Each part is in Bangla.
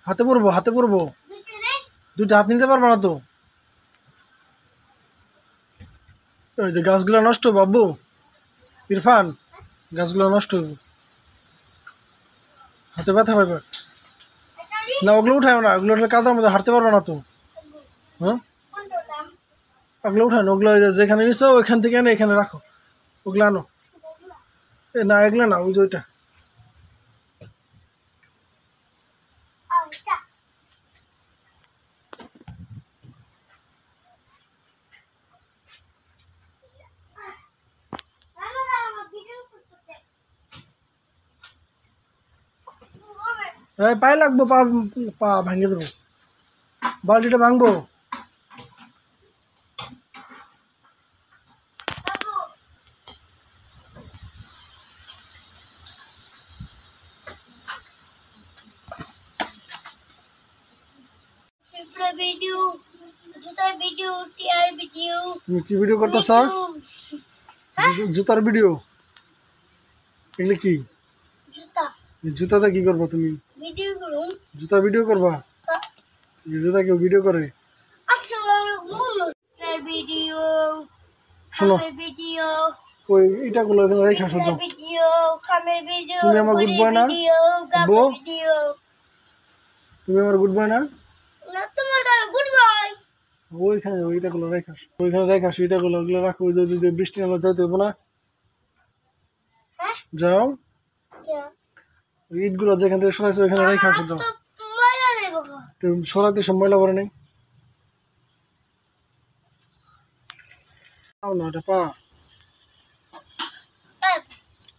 হাতে পড়বো দুইটা হাত নিতে পারবো না তো। ওই যে গাছগুলো নষ্ট বাবু ইরফান, গাছগুলো নষ্ট হইব, হাতে ব্যথা পাইবে না। ওগুলো উঠায় না, ওগুলো উঠলে কাদার মধ্যে হাঁটতে পারবো না তো। হ্যাঁ ওগুলো উঠানো, ওগুলো যেখানে নিছো ওইখান থেকে এনে এখানে রাখো, ওগুলো আনো। না এগুলো না, ওই যে ওইটা। পায়ে লাগবো, পা পা ভাঙে দেবো, বালতিটা ভাঙবো। তুমি কি ভিডিও করতেছ? জুতার ভিডিও? এগুলো কি জুতাতে কি করবো তুমি? জুতা ভিডিও করবা? জুতা কেউ ভিডিও করে? শোনো ওই ইটাগুলো এখানে রেখে আসো। তুমি আমার গুড বয় না বউ? তুমি আমার গুড বয় না? ওইখানে ওইটাগুলো রেখে আসো, ওইখানে রেখে আসো ইটাগুলো, ওগুলো রাখো। যদি বৃষ্টি নামে যাইতে হইব না, যাও ইটগুলো যেখান থেকে সরাইছো ওইখানে রেখে আসো। যাও, সরাইতে সব ময়লা পড়ে নেই। পাও না, ওটা পা,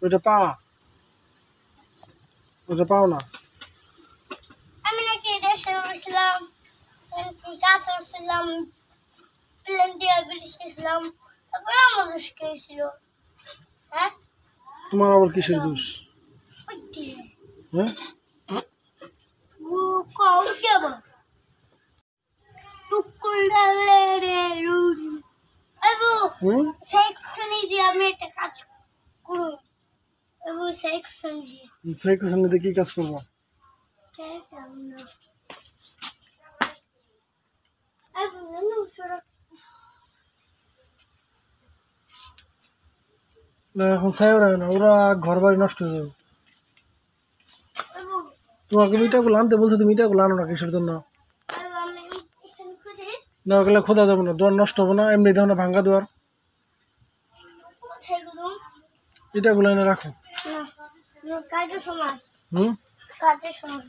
ওইটা পা, ওটা পাও না। আমি নাকি দেশে গেছিলাম, কাজ করছিলাম, প্লেন দিয়ে বেরিয়েছিলাম, তারপরে আমার দোষ খেয়েছিল। হ্যাঁ তোমার আবার কিসের দোষ? হ্যাঁ কি কাজ করবো? এখন ছাই ওরা না, ওরা ঘর বাড়ি নষ্ট হয়ে যাবে। তোমাকে ইটাগুলো আনতে বলছো, তুমি ইটাগুলো আনো না কিসের জন্য? না ওগুলো খোদা যাবো না, দোয়ার নষ্ট হবো না, এমনি দাও না ভাঙ্গা দোয়ার। ইটাগুলো এনে রাখো। কাজের সময় হুম কাজের সময়